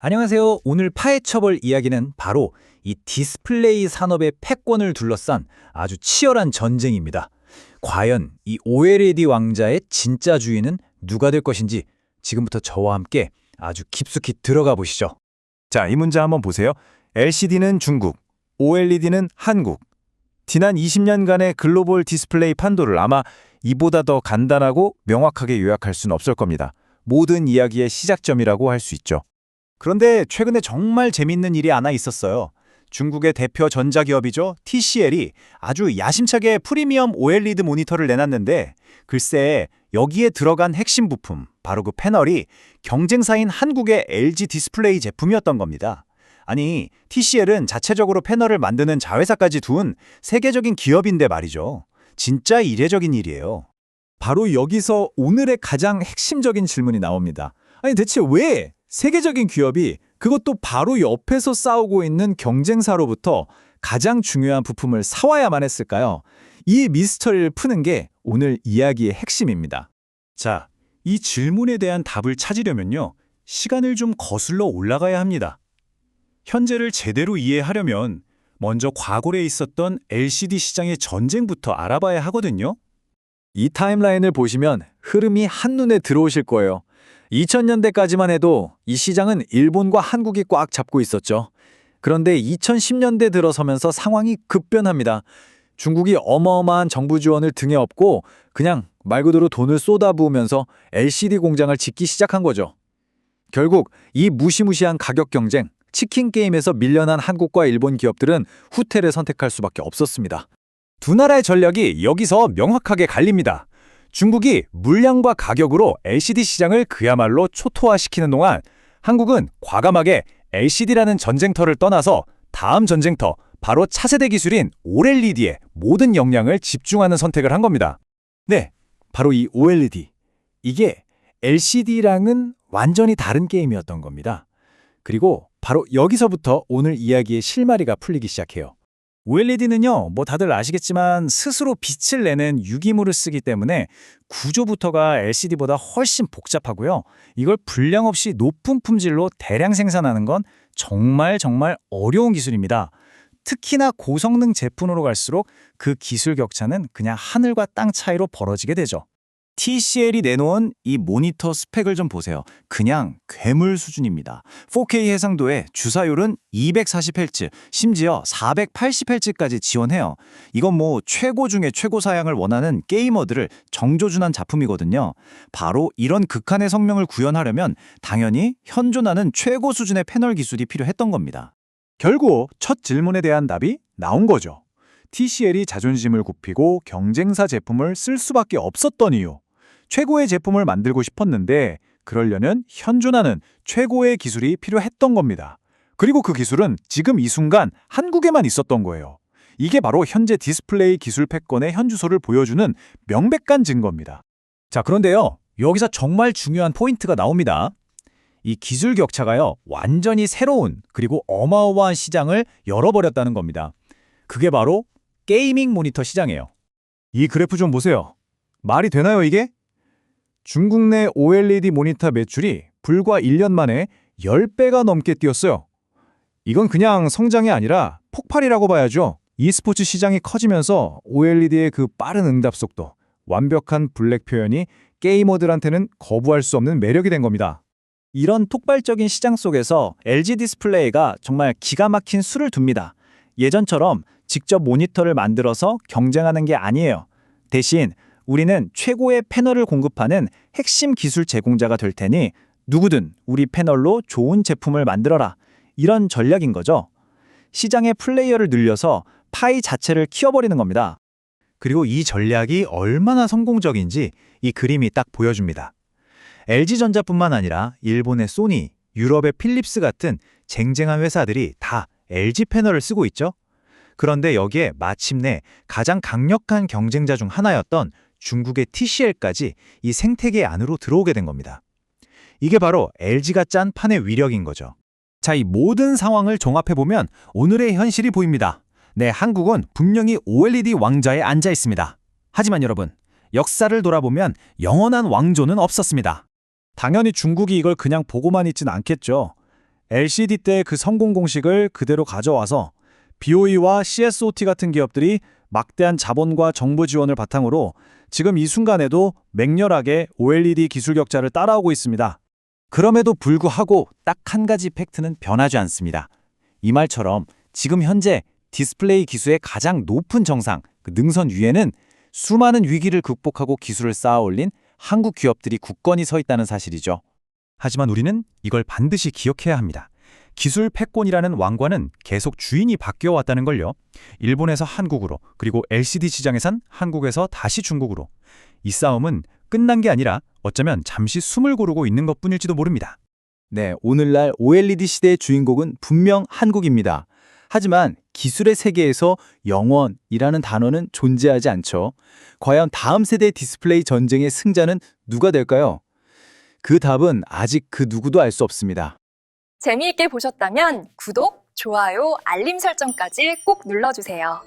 안녕하세요. 오늘 파헤쳐볼 이야기는 바로 이 디스플레이 산업의 패권을 둘러싼 아주 치열한 전쟁입니다. 과연 이 OLED 왕자의 진짜 주인은 누가 될 것인지 지금부터 저와 함께 아주 깊숙이 들어가 보시죠. 자, 이 문제 한번 보세요. LCD는 중국, OLED는 한국. 지난 20년간의 글로벌 디스플레이 판도를 아마 이보다 더 간단하고 명확하게 요약할 수는 없을 겁니다. 모든 이야기의 시작점이라고 할 수 있죠. 그런데 최근에 정말 재밌는 일이 하나 있었어요. 중국의 대표 전자기업이죠. TCL이 아주 야심차게 프리미엄 OLED 모니터를 내놨는데 글쎄 여기에 들어간 핵심 부품, 바로 그 패널이 경쟁사인 한국의 LG 디스플레이 제품이었던 겁니다. 아니, TCL은 자체적으로 패널을 만드는 자회사까지 둔 세계적인 기업인데 말이죠. 진짜 이례적인 일이에요. 바로 여기서 오늘의 가장 핵심적인 질문이 나옵니다. 아니 대체 왜 세계적인 기업이 그것도 바로 옆에서 싸우고 있는 경쟁사로부터 가장 중요한 부품을 사와야만 했을까요? 이 미스터리를 푸는 게 오늘 이야기의 핵심입니다. 자, 이 질문에 대한 답을 찾으려면요. 시간을 좀 거슬러 올라가야 합니다. 현재를 제대로 이해하려면 먼저 과거에 있었던 LCD 시장의 전쟁부터 알아봐야 하거든요. 이 타임라인을 보시면 흐름이 한눈에 들어오실 거예요. 2000년대까지만 해도 이 시장은 일본과 한국이 꽉 잡고 있었죠. 그런데 2010년대 들어서면서 상황이 급변합니다. 중국이 어마어마한 정부 지원을 등에 업고 그냥 말 그대로 돈을 쏟아부으면서 LCD 공장을 짓기 시작한 거죠. 결국 이 무시무시한 가격 경쟁, 치킨 게임에서 밀려난 한국과 일본 기업들은 후퇴를 선택할 수밖에 없었습니다. 두 나라의 전략이 여기서 명확하게 갈립니다. 중국이 물량과 가격으로 LCD 시장을 그야말로 초토화시키는 동안 한국은 과감하게 LCD라는 전쟁터를 떠나서 다음 전쟁터, 바로 차세대 기술인 OLED에 모든 역량을 집중하는 선택을 한 겁니다. 네, 바로 이 OLED. 이게 LCD랑은 완전히 다른 게임이었던 겁니다. 그리고 바로 여기서부터 오늘 이야기의 실마리가 풀리기 시작해요. OLED는요, 다들 아시겠지만 스스로 빛을 내는 유기물을 쓰기 때문에 구조부터가 LCD보다 훨씬 복잡하고요. 이걸 불량 없이 높은 품질로 대량 생산하는 건 정말 어려운 기술입니다. 특히나 고성능 제품으로 갈수록 그 기술 격차는 그냥 하늘과 땅 차이로 벌어지게 되죠. TCL이 내놓은 이 모니터 스펙을 좀 보세요. 그냥 괴물 수준입니다. 4K 해상도에 주사율은 240Hz, 심지어 480Hz까지 지원해요. 이건 최고 중에 최고 사양을 원하는 게이머들을 정조준한 작품이거든요. 바로 이런 극한의 성능을 구현하려면 당연히 현존하는 최고 수준의 패널 기술이 필요했던 겁니다. 결국 첫 질문에 대한 답이 나온 거죠. TCL이 자존심을 굽히고 경쟁사 제품을 쓸 수밖에 없었던 이유. 최고의 제품을 만들고 싶었는데 그러려면 현존하는 최고의 기술이 필요했던 겁니다. 그리고 그 기술은 지금 이 순간 한국에만 있었던 거예요. 이게 바로 현재 디스플레이 기술 패권의 현주소를 보여주는 명백한 증거입니다. 자, 그런데요. 여기서 정말 중요한 포인트가 나옵니다. 이 기술 격차가요. 완전히 새로운 그리고 어마어마한 시장을 열어버렸다는 겁니다. 그게 바로 게이밍 모니터 시장이에요. 이 그래프 좀 보세요. 말이 되나요, 이게? 중국 내 OLED 모니터 매출이 불과 1년 만에 10배가 넘게 뛰었어요. 이건 그냥 성장이 아니라 폭발이라고 봐야죠. e스포츠 시장이 커지면서 OLED의 그 빠른 응답 속도, 완벽한 블랙 표현이 게이머들한테는 거부할 수 없는 매력이 된 겁니다. 이런 폭발적인 시장 속에서 LG 디스플레이가 정말 기가 막힌 수를 둡니다. 예전처럼 직접 모니터를 만들어서 경쟁하는 게 아니에요. 대신 우리는 최고의 패널을 공급하는 핵심 기술 제공자가 될 테니 누구든 우리 패널로 좋은 제품을 만들어라. 이런 전략인 거죠. 시장의 플레이어를 늘려서 파이 자체를 키워버리는 겁니다. 그리고 이 전략이 얼마나 성공적인지 이 그림이 딱 보여줍니다. LG전자뿐만 아니라 일본의 소니, 유럽의 필립스 같은 쟁쟁한 회사들이 다 LG 패널을 쓰고 있죠. 그런데 여기에 마침내 가장 강력한 경쟁자 중 하나였던 중국의 TCL까지 이 생태계 안으로 들어오게 된 겁니다. 이게 바로 LG가 짠 판의 위력인 거죠. 자, 이 모든 상황을 종합해보면 오늘의 현실이 보입니다. 네, 한국은 분명히 OLED 왕좌에 앉아 있습니다. 하지만 여러분, 역사를 돌아보면 영원한 왕조는 없었습니다. 당연히 중국이 이걸 그냥 보고만 있진 않겠죠. LCD 때 그 성공 공식을 그대로 가져와서 BOE와 CSOT 같은 기업들이 막대한 자본과 정부 지원을 바탕으로 지금 이 순간에도 맹렬하게 OLED 기술 격차를 따라오고 있습니다. 그럼에도 불구하고 딱 한 가지 팩트는 변하지 않습니다. 이 말처럼 지금 현재 디스플레이 기술의 가장 높은 정상, 그 능선 위에는 수많은 위기를 극복하고 기술을 쌓아 올린 한국 기업들이 굳건히 서 있다는 사실이죠. 하지만 우리는 이걸 반드시 기억해야 합니다. 기술 패권이라는 왕관은 계속 주인이 바뀌어 왔다는 걸요. 일본에서 한국으로, 그리고 LCD 시장에선 한국에서 다시 중국으로. 이 싸움은 끝난 게 아니라 어쩌면 잠시 숨을 고르고 있는 것뿐일지도 모릅니다. 네, 오늘날 OLED 시대의 주인공은 분명 한국입니다. 하지만 기술의 세계에서 영원이라는 단어는 존재하지 않죠. 과연 다음 세대 디스플레이 전쟁의 승자는 누가 될까요? 그 답은 아직 그 누구도 알 수 없습니다. 재미있게 보셨다면 구독, 좋아요, 알림 설정까지 꼭 눌러주세요.